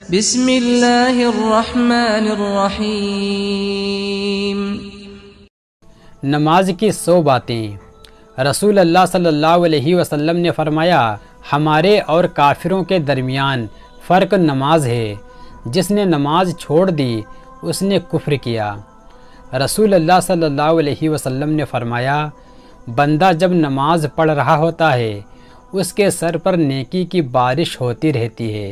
بسم اللہ الرحمن الرحیم۔ نماز کی 100 باتیں۔ رسول اللہ صلی اللہ علیہ وسلم نے فرمایا، ہمارے اور کافروں کے درمیان فرق نماز ہے، جس نے نماز چھوڑ دی اس نے کفر کیا۔ رسول اللہ صلی اللہ علیہ وسلم نے فرمایا، بندہ جب نماز پڑھ رہا ہوتا ہے اس کے سر پر نیکی کی بارش ہوتی رہتی ہے۔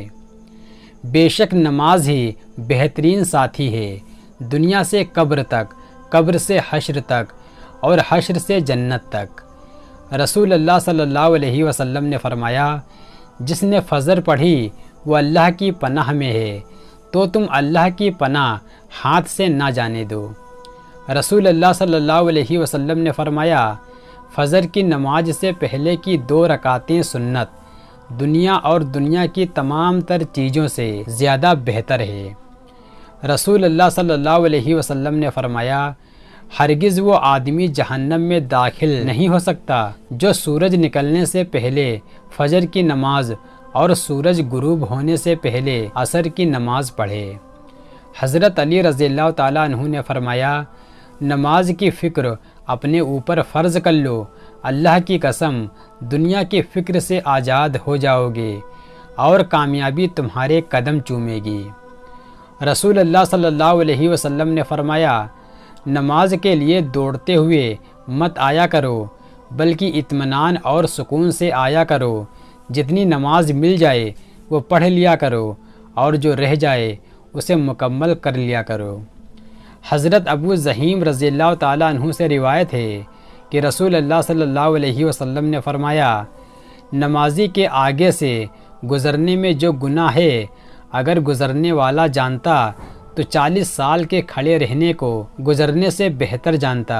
بے شک نماز ہی بہترین ساتھی ہے، دنیا سے قبر تک، قبر سے حشر تک، اور حشر سے جنت تک۔ رسول اللہ صلی اللہ علیہ وسلم نے فرمایا، جس نے فجر پڑھی وہ اللہ کی پناہ میں ہے، تو تم اللہ کی پناہ ہاتھ سے نہ جانے دو۔ رسول اللہ صلی اللہ علیہ وسلم نے فرمایا، فجر کی نماز سے پہلے کی 2 رکعتیں سنت دنیا اور دنیا کی تمام تر چیزوں سے زیادہ بہتر ہے۔ رسول اللہ صلی اللہ علیہ وسلم نے فرمایا، ہرگز وہ آدمی جہنم میں داخل نہیں ہو سکتا جو سورج نکلنے سے پہلے فجر کی نماز اور سورج غروب ہونے سے پہلے عصر کی نماز پڑھے۔ حضرت علی رضی اللہ تعالیٰ عنہ نے فرمایا، نماز کی فکر اپنے اوپر فرض کر لو، اللہ کی قسم دنیا کی فکر سے آزاد ہو جاؤ گے اور کامیابی تمہارے قدم چومے گی۔ رسول اللہ صلی اللہ علیہ وسلم نے فرمایا، نماز کے لیے دوڑتے ہوئے مت آیا کرو، بلکہ اطمینان اور سکون سے آیا کرو۔ جتنی نماز مل جائے وہ پڑھ لیا کرو، اور جو رہ جائے اسے مکمل کر لیا کرو۔ حضرت ابو ظہیم رضی اللہ تعالیٰ عنہ سے روایت ہے کہ رسول اللہ صلی اللہ علیہ وسلم نے فرمایا، نمازی کے آگے سے گزرنے میں جو گناہ ہے اگر گزرنے والا جانتا تو 40 سال کے کھڑے رہنے کو گزرنے سے بہتر جانتا۔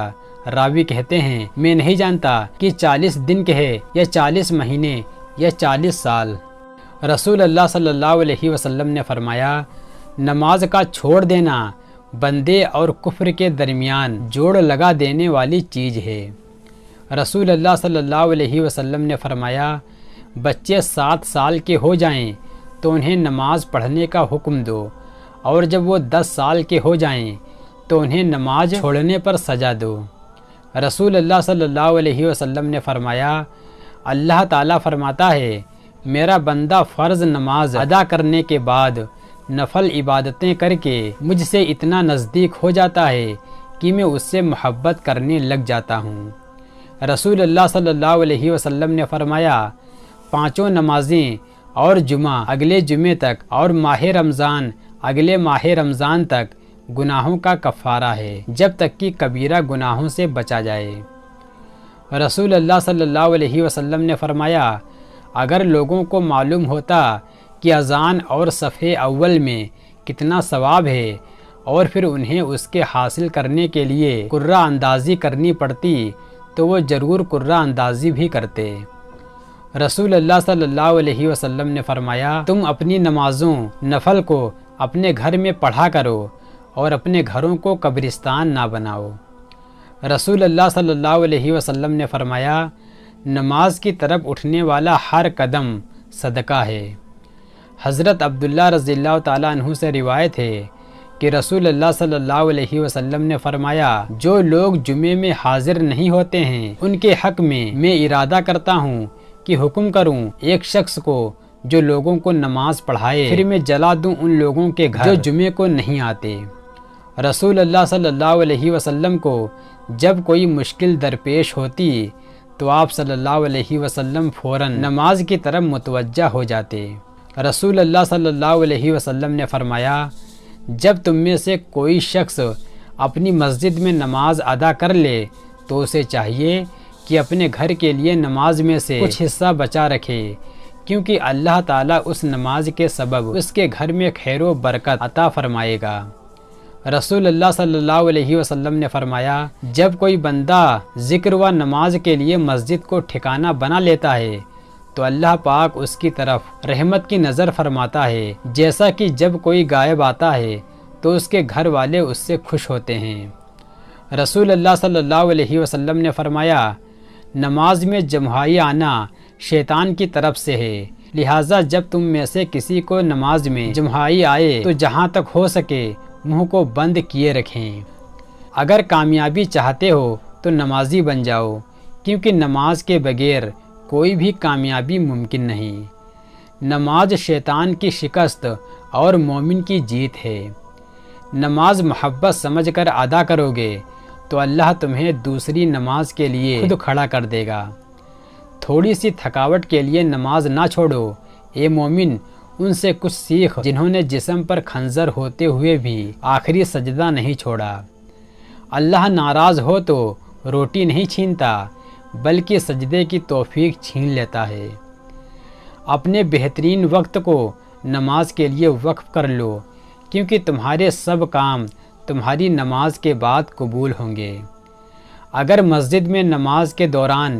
راوی کہتے ہیں، میں نہیں جانتا کہ 40 دن کے ہے یا 40 مہینے یا 40 سال۔ رسول اللہ صلی اللہ علیہ وسلم نے فرمایا، نماز کا چھوڑ دینا بندے اور کفر کے درمیان جوڑ لگا دینے والی چیز ہے۔ رسول اللہ صلی اللہ علیہ وسلم نے فرمایا، بچے 7 سال کے ہو جائیں تو انہیں نماز پڑھنے کا حکم دو، اور جب وہ 10 سال کے ہو جائیں تو انہیں نماز چھوڑنے پر سزا دو۔ رسول اللہ صلی اللہ علیہ وسلم نے فرمایا، اللہ تعالیٰ فرماتا ہے، میرا بندہ فرض نماز ادا کرنے کے بعد نفل عبادتیں کر کے مجھ سے اتنا نزدیک ہو جاتا ہے کہ میں اس سے محبت کرنے لگ جاتا ہوں۔ رسول اللہ صلی اللہ علیہ وسلم نے فرمایا، 5 نمازیں اور جمعہ اگلے جمعے تک اور ماہ رمضان اگلے ماہ رمضان تک گناہوں کا کفارہ ہے، جب تک کہ کبیرہ گناہوں سے بچا جائے۔ رسول اللہ صلی اللہ علیہ وسلم نے فرمایا، اگر لوگوں کو معلوم ہوتا کہ اذان اور صفحے اول میں کتنا ثواب ہے اور پھر انہیں اس کے حاصل کرنے کے لیے قرہ اندازی کرنی پڑتی تو وہ ضرور قرہ اندازی بھی کرتے۔ رسول اللہ صلی اللہ علیہ وسلم نے فرمایا، تم اپنی نمازوں نفل کو اپنے گھر میں پڑھا کرو اور اپنے گھروں کو قبرستان نہ بناؤ۔ رسول اللہ صلی اللہ علیہ وسلم نے فرمایا، نماز کی طرف اٹھنے والا ہر قدم صدقہ ہے۔ حضرت عبداللہ رضی اللہ تعالیٰ عنہ سے روایت ہے کہ رسول اللہ صلی اللہ علیہ وسلم نے فرمایا، جو لوگ جمعے میں حاضر نہیں ہوتے ہیں ان کے حق میں ارادہ کرتا ہوں کہ حکم کروں ایک شخص کو جو لوگوں کو نماز پڑھائے، پھر میں جلا دوں ان لوگوں کے گھر جو جمعے کو نہیں آتے۔ رسول اللہ صلی اللہ علیہ وسلم کو جب کوئی مشکل درپیش ہوتی تو آپ صلی اللہ علیہ وسلم فوراً نماز کی طرف متوجہ ہو جاتے۔ رسول اللہ صلی اللہ علیہ وسلم نے فرمایا، جب تم میں سے کوئی شخص اپنی مسجد میں نماز ادا کر لے تو اسے چاہیے کہ اپنے گھر کے لیے نماز میں سے کچھ حصہ بچا رکھے، کیونکہ اللہ تعالیٰ اس نماز کے سبب اس کے گھر میں خیر و برکت عطا فرمائے گا۔ رسول اللہ صلی اللہ علیہ وسلم نے فرمایا، جب کوئی بندہ ذکر و نماز کے لیے مسجد کو ٹھکانہ بنا لیتا ہے تو اللہ پاک اس کی طرف رحمت کی نظر فرماتا ہے، جیسا کہ جب کوئی غائب آتا ہے تو اس کے گھر والے اس سے خوش ہوتے ہیں۔ رسول اللہ صلی اللہ علیہ وسلم نے فرمایا، نماز میں جمعائی آنا شیطان کی طرف سے ہے، لہٰذا جب تم میں سے کسی کو نماز میں جمہائی آئے تو جہاں تک ہو سکے منہ کو بند کیے رکھیں۔ اگر کامیابی چاہتے ہو تو نمازی بن جاؤ، کیونکہ نماز کے بغیر کوئی بھی کامیابی ممکن نہیں۔ نماز شیطان کی شکست اور مومن کی جیت ہے۔ نماز محبت سمجھ کر ادا کرو گے تو اللہ تمہیں دوسری نماز کے لیے خود کھڑا کر دے گا۔ تھوڑی سی تھکاوٹ کے لیے نماز نہ چھوڑو، اے مومن ان سے کچھ سیکھ جنہوں نے جسم پر خنجر ہوتے ہوئے بھی آخری سجدہ نہیں چھوڑا۔ اللہ ناراض ہو تو روٹی نہیں چھینتا بلکہ سجدے کی توفیق چھین لیتا ہے۔ اپنے بہترین وقت کو نماز کے لیے وقف کر لو، کیونکہ تمہارے سب کام تمہاری نماز کے بعد قبول ہوں گے۔ اگر مسجد میں نماز کے دوران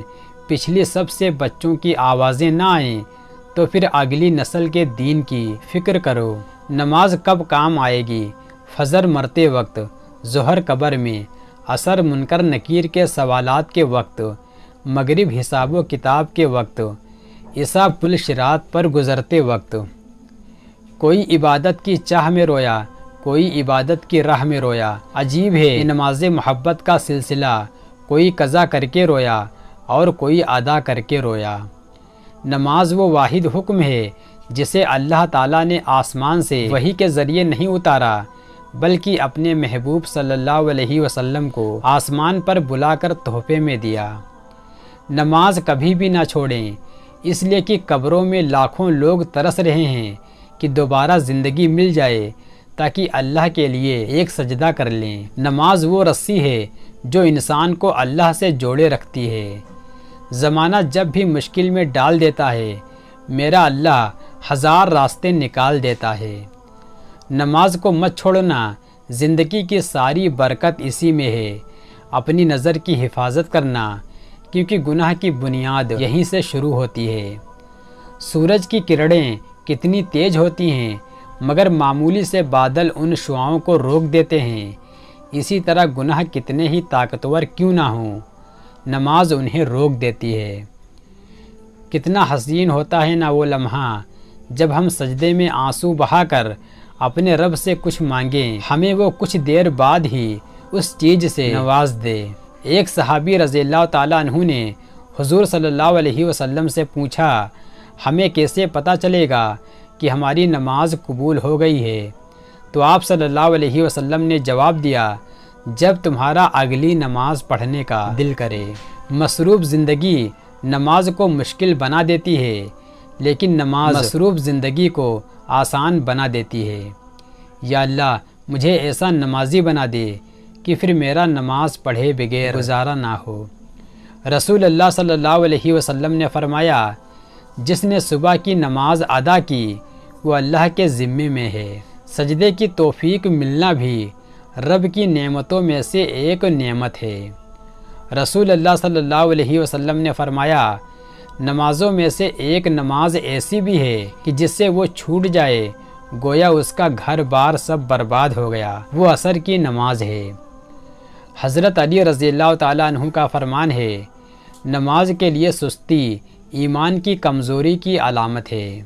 پچھلی سب سے بچوں کی آوازیں نہ آئیں تو پھر اگلی نسل کے دین کی فکر کرو۔ نماز کب کام آئے گی؟ فجر مرتے وقت، ظہر قبر میں، عصر منکر نکیر کے سوالات کے وقت، مغرب حساب و کتاب کے وقت، عشاء پل صراط پر گزرتے وقت۔ کوئی عبادت کی چاہ میں رویا، کوئی عبادت کی راہ میں رویا۔ عجیب ہے یہ نماز محبت کا سلسلہ، کوئی قضا کر کے رویا اور کوئی ادا کر کے رویا۔ نماز وہ واحد حکم ہے جسے اللہ تعالیٰ نے آسمان سے وحی کے ذریعے نہیں اتارا بلکہ اپنے محبوب صلی اللہ علیہ وسلم کو آسمان پر بلا کر تحفے میں دیا۔ نماز کبھی بھی نہ چھوڑیں، اس لیے کہ قبروں میں لاکھوں لوگ ترس رہے ہیں کہ دوبارہ زندگی مل جائے تاکہ اللہ کے لیے ایک سجدہ کر لیں۔ نماز وہ رسی ہے جو انسان کو اللہ سے جوڑے رکھتی ہے۔ زمانہ جب بھی مشکل میں ڈال دیتا ہے، میرا اللہ ہزار راستے نکال دیتا ہے۔ نماز کو مت چھوڑنا، زندگی کی ساری برکت اسی میں ہے۔ اپنی نظر کی حفاظت کرنا، کیونکہ گناہ کی بنیاد یہیں سے شروع ہوتی ہے۔ سورج کی کرنیں کتنی تیز ہوتی ہیں مگر معمولی سے بادل ان شعاؤں کو روک دیتے ہیں، اسی طرح گناہ کتنے ہی طاقتور کیوں نہ ہوں، نماز انہیں روک دیتی ہے۔ کتنا حسین ہوتا ہے نا وہ لمحہ جب ہم سجدے میں آنسو بہا کر اپنے رب سے کچھ مانگیں، ہمیں وہ کچھ دیر بعد ہی اس چیز سے نواز دے۔ ایک صحابی رضی اللہ تعالیٰ عنہ نے حضور صلی اللہ علیہ وسلم سے پوچھا، ہمیں کیسے پتہ چلے گا کہ ہماری نماز قبول ہو گئی ہے؟ تو آپ صلی اللہ علیہ وسلم نے جواب دیا، جب تمہارا اگلی نماز پڑھنے کا دل کرے۔ مصروف زندگی نماز کو مشکل بنا دیتی ہے، لیکن نماز مصروف زندگی کو آسان بنا دیتی ہے۔ یا اللہ مجھے ایسا نمازی بنا دے کہ پھر میرا نماز پڑھے بغیر گزارا نہ ہو۔ رسول اللہ صلی اللہ علیہ وسلم نے فرمایا، جس نے صبح کی نماز ادا کی وہ اللہ کے ذمے میں ہے۔ سجدے کی توفیق ملنا بھی رب کی نعمتوں میں سے ایک نعمت ہے۔ رسول اللہ صلی اللہ علیہ وسلم نے فرمایا، نمازوں میں سے ایک نماز ایسی بھی ہے کہ جس سے وہ چھوٹ جائے گویا اس کا گھر بار سب برباد ہو گیا، وہ عصر کی نماز ہے۔ حضرت علی رضی اللہ تعالیٰ عنہ کا فرمان ہے، نماز کے لیے سستی ایمان کی کمزوری کی علامت ہے۔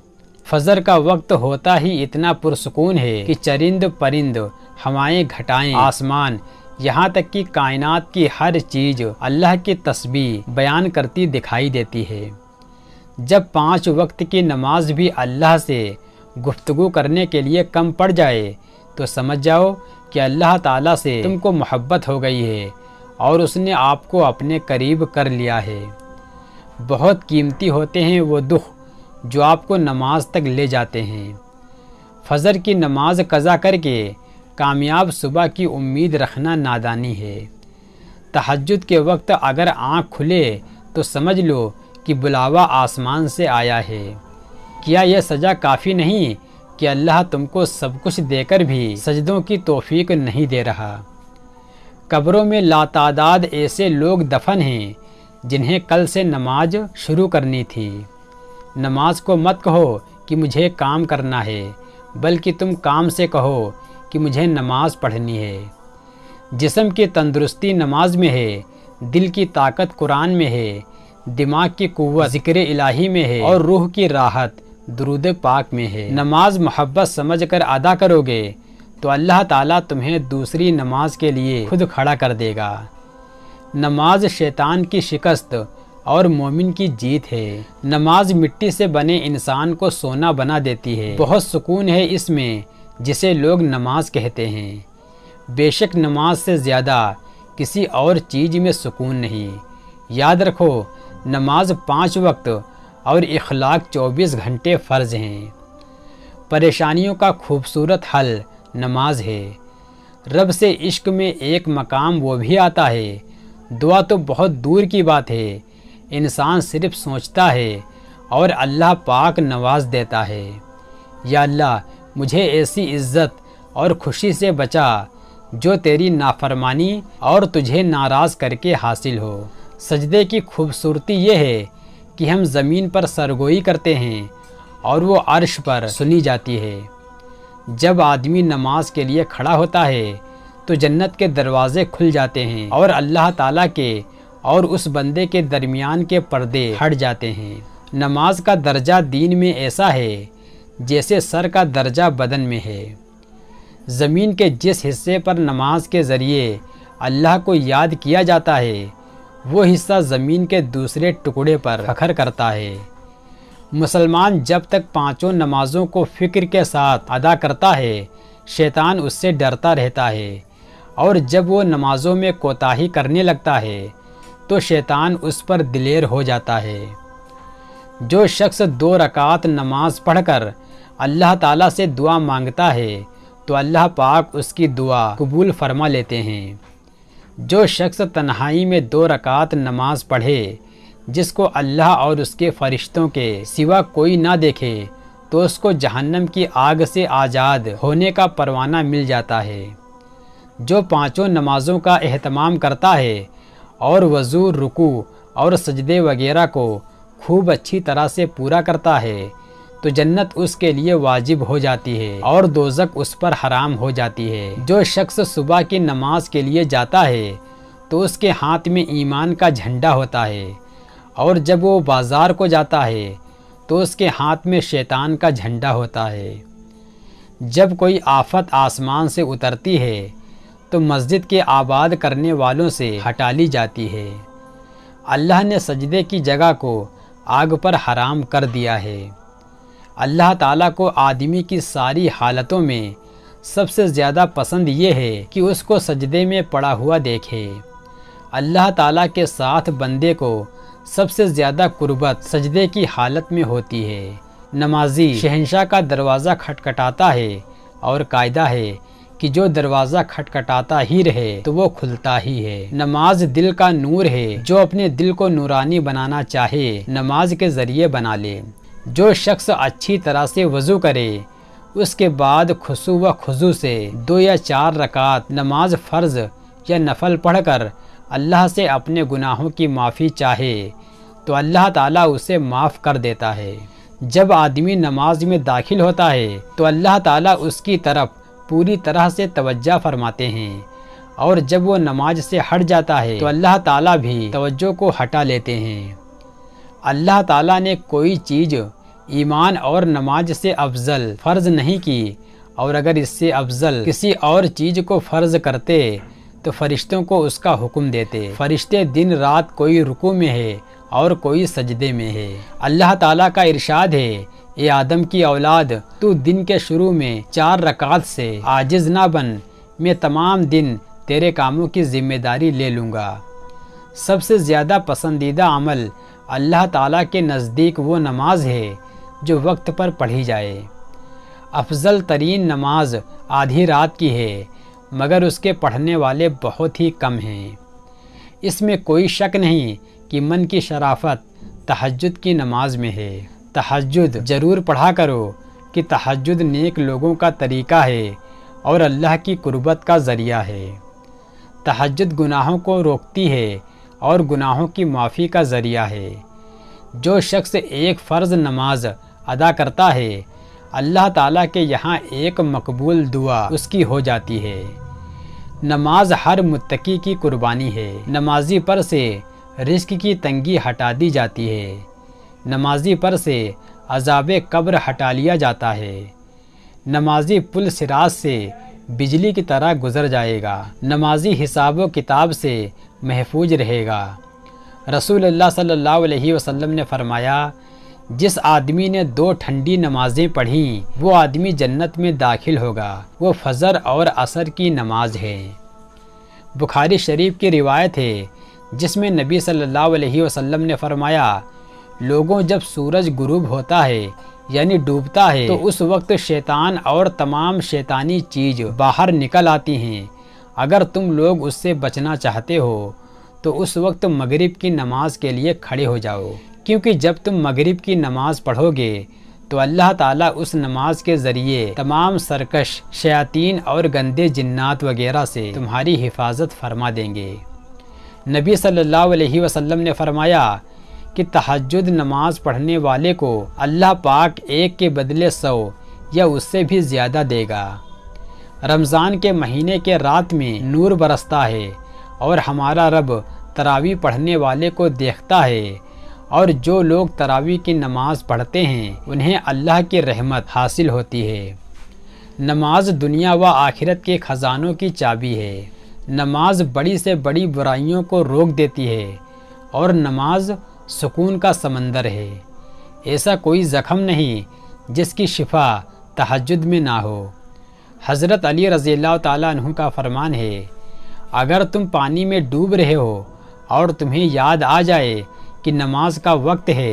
فجر کا وقت ہوتا ہی اتنا پرسکون ہے کہ چرند پرند، ہوائیں گھٹائیں، آسمان، یہاں تک کہ کائنات کی ہر چیز اللہ کی تسبیح بیان کرتی دکھائی دیتی ہے۔ جب 5 وقت کی نماز بھی اللہ سے گفتگو کرنے کے لیے کم پڑ جائے تو سمجھ جاؤ کہ اللہ تعالیٰ سے تم کو محبت ہو گئی ہے اور اس نے آپ کو اپنے قریب کر لیا ہے۔ بہت قیمتی ہوتے ہیں وہ دکھ جو آپ کو نماز تک لے جاتے ہیں۔ فجر کی نماز قضا کر کے کامیاب صبح کی امید رکھنا نادانی ہے۔ تہجد کے وقت اگر آنکھ کھلے تو سمجھ لو کہ بلاوا آسمان سے آیا ہے۔ کیا یہ سزا کافی نہیں کہ اللہ تم کو سب کچھ دے کر بھی سجدوں کی توفیق نہیں دے رہا؟ قبروں میں لاتعداد ایسے لوگ دفن ہیں جنہیں کل سے نماز شروع کرنی تھی۔ نماز کو مت کہو کہ مجھے کام کرنا ہے، بلکہ تم کام سے کہو کہ مجھے نماز پڑھنی ہے۔ جسم کی تندرستی نماز میں ہے، دل کی طاقت قرآن میں ہے، دماغ کی قوت ذکر الہی میں ہے اور روح کی راحت درود پاک میں ہے۔ نماز محبت سمجھ کر ادا کرو گے تو اللہ تعالیٰ تمہیں دوسری نماز کے لیے خود کھڑا کر دے گا۔ نماز شیطان کی شکست اور مومن کی جیت ہے۔ نماز مٹی سے بنے انسان کو سونا بنا دیتی ہے۔ بہت سکون ہے اس میں جسے لوگ نماز کہتے ہیں۔ بے شک نماز سے زیادہ کسی اور چیز میں سکون نہیں۔ یاد رکھو نماز 5 وقت اور اخلاق 24 گھنٹے فرض ہیں۔ پریشانیوں کا خوبصورت حل نماز ہے۔ رب سے عشق میں ایک مقام وہ بھی آتا ہے۔ دعا تو بہت دور کی بات ہے، انسان صرف سوچتا ہے اور اللہ پاک نواز دیتا ہے۔ یا اللہ مجھے ایسی عزت اور خوشی سے بچا جو تیری نافرمانی اور تجھے ناراض کر کے حاصل ہو۔ سجدے کی خوبصورتی یہ ہے کہ ہم زمین پر سرگوئی کرتے ہیں اور وہ عرش پر سنی جاتی ہے۔ جب آدمی نماز کے لیے کھڑا ہوتا ہے تو جنت کے دروازے کھل جاتے ہیں اور اللہ تعالیٰ کے اور اس بندے کے درمیان کے پردے ہٹ جاتے ہیں۔ نماز کا درجہ دین میں ایسا ہے جیسے سر کا درجہ بدن میں ہے۔ زمین کے جس حصے پر نماز کے ذریعے اللہ کو یاد کیا جاتا ہے وہ حصہ زمین کے دوسرے ٹکڑے پر فخر کرتا ہے۔ مسلمان جب تک 5 نمازوں کو فکر کے ساتھ ادا کرتا ہے شیطان اس سے ڈرتا رہتا ہے، اور جب وہ نمازوں میں کوتاہی کرنے لگتا ہے تو شیطان اس پر دلیر ہو جاتا ہے۔ جو شخص 2 رکعت نماز پڑھ کر اللہ تعالیٰ سے دعا مانگتا ہے تو اللہ پاک اس کی دعا قبول فرما لیتے ہیں۔ جو شخص تنہائی میں 2 رکعت نماز پڑھے جس کو اللہ اور اس کے فرشتوں کے سوا کوئی نہ دیکھے تو اس کو جہنم کی آگ سے آزاد ہونے کا پروانہ مل جاتا ہے۔ جو 5 نمازوں کا اہتمام کرتا ہے اور وضو، رکوع اور سجدے وغیرہ کو خوب اچھی طرح سے پورا کرتا ہے تو جنت اس کے لیے واجب ہو جاتی ہے اور دوزخ اس پر حرام ہو جاتی ہے۔ جو شخص صبح کی نماز کے لیے جاتا ہے تو اس کے ہاتھ میں ایمان کا جھنڈا ہوتا ہے، اور جب وہ بازار کو جاتا ہے تو اس کے ہاتھ میں شیطان کا جھنڈا ہوتا ہے۔ جب کوئی آفت آسمان سے اترتی ہے تو مسجد کے آباد کرنے والوں سے ہٹا لی جاتی ہے۔ اللہ نے سجدے کی جگہ کو آگ پر حرام کر دیا ہے۔ اللہ تعالیٰ کو آدمی کی ساری حالتوں میں سب سے زیادہ پسند یہ ہے کہ اس کو سجدے میں پڑا ہوا دیکھے۔ اللہ تعالیٰ کے ساتھ بندے کو سب سے زیادہ قربت سجدے کی حالت میں ہوتی ہے۔ نمازی شہنشاہ کا دروازہ کھٹکھٹاتا ہے اور قاعدہ ہے کہ جو دروازہ کھٹکھٹاتا ہی رہے تو وہ کھلتا ہی ہے۔ نماز دل کا نور ہے، جو اپنے دل کو نورانی بنانا چاہے نماز کے ذریعے بنا لے۔ جو شخص اچھی طرح سے وضو کرے اس کے بعد خشوع و خضوع سے 2 یا 4 رکعت نماز فرض یا نفل پڑھ کر اللہ سے اپنے گناہوں کی معافی چاہے تو اللہ تعالیٰ اسے معاف کر دیتا ہے۔ جب آدمی نماز میں داخل ہوتا ہے تو اللہ تعالیٰ اس کی طرف پوری طرح سے توجہ فرماتے ہیں، اور جب وہ نماز سے ہٹ جاتا ہے تو اللہ تعالیٰ بھی توجہ کو ہٹا لیتے ہیں۔ اللہ تعالیٰ نے کوئی چیز ایمان اور نماز سے افضل فرض نہیں کی، اور اگر اس سے افضل کسی اور چیز کو فرض کرتے تو فرشتوں کو اس کا حکم دیتے۔ فرشتے دن رات کوئی رکوع میں ہے اور کوئی سجدے میں ہے۔ اللہ تعالیٰ کا ارشاد ہے، اے آدم کی اولاد، تو دن کے شروع میں 4 رکعت سے عاجز نہ بن، میں تمام دن تیرے کاموں کی ذمہ داری لے لوں گا۔ سب سے زیادہ پسندیدہ عمل اللہ تعالیٰ کے نزدیک وہ نماز ہے جو وقت پر پڑھی جائے۔ افضل ترین نماز آدھی رات کی ہے، مگر اس کے پڑھنے والے بہت ہی کم ہیں۔ اس میں کوئی شک نہیں کہ من کی شرافت تہجد کی نماز میں ہے۔ تہجد ضرور پڑھا کرو کہ تہجد نیک لوگوں کا طریقہ ہے اور اللہ کی قربت کا ذریعہ ہے۔ تہجد گناہوں کو روکتی ہے اور گناہوں کی معافی کا ذریعہ ہے۔ جو شخص ایک فرض نماز ادا کرتا ہے اللہ تعالیٰ کے یہاں ایک مقبول دعا اس کی ہو جاتی ہے۔ نماز ہر متقی کی قربانی ہے۔ نمازی پر سے رزق کی تنگی ہٹا دی جاتی ہے۔ نمازی پر سے عذاب قبر ہٹا لیا جاتا ہے۔ نمازی پل صراط سے بجلی کی طرح گزر جائے گا۔ نمازی حساب و کتاب سے محفوظ رہے گا۔ رسول اللہ صلی اللہ علیہ وسلم نے فرمایا، جس آدمی نے 2 ٹھنڈی نمازیں پڑھیں وہ آدمی جنت میں داخل ہوگا۔ وہ فجر اور عصر کی نماز ہے۔ بخاری شریف کی روایت ہے جس میں نبی صلی اللہ علیہ وسلم نے فرمایا، لوگوں جب سورج غروب ہوتا ہے یعنی ڈوبتا ہے تو اس وقت شیطان اور تمام شیطانی چیز باہر نکل آتی ہیں۔ اگر تم لوگ اس سے بچنا چاہتے ہو تو اس وقت مغرب کی نماز کے لیے کھڑے ہو جاؤ، کیونکہ جب تم مغرب کی نماز پڑھو گے تو اللہ تعالیٰ اس نماز کے ذریعے تمام سرکش شیاطین اور گندے جنات وغیرہ سے تمہاری حفاظت فرما دیں گے۔ نبی صلی اللہ علیہ وسلم نے فرمایا کہ تہجد نماز پڑھنے والے کو اللہ پاک 1 کے بدلے 100 یا اس سے بھی زیادہ دے گا۔ رمضان کے مہینے کے رات میں نور برستا ہے اور ہمارا رب تراویح پڑھنے والے کو دیکھتا ہے، اور جو لوگ تراویح کی نماز پڑھتے ہیں انہیں اللہ کی رحمت حاصل ہوتی ہے۔ نماز دنیا و آخرت کے خزانوں کی چابی ہے۔ نماز بڑی سے بڑی برائیوں کو روک دیتی ہے، اور نماز سکون کا سمندر ہے۔ ایسا کوئی زخم نہیں جس کی شفا تہجد میں نہ ہو۔ حضرت علی رضی اللہ تعالیٰ عنہ کا فرمان ہے، اگر تم پانی میں ڈوب رہے ہو اور تمہیں یاد آ جائے کہ نماز کا وقت ہے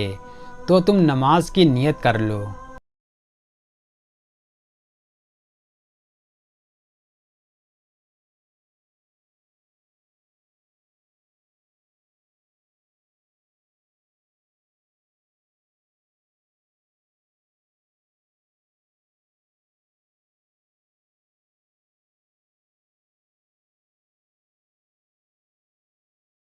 تو تم نماز کی نیت کر لو۔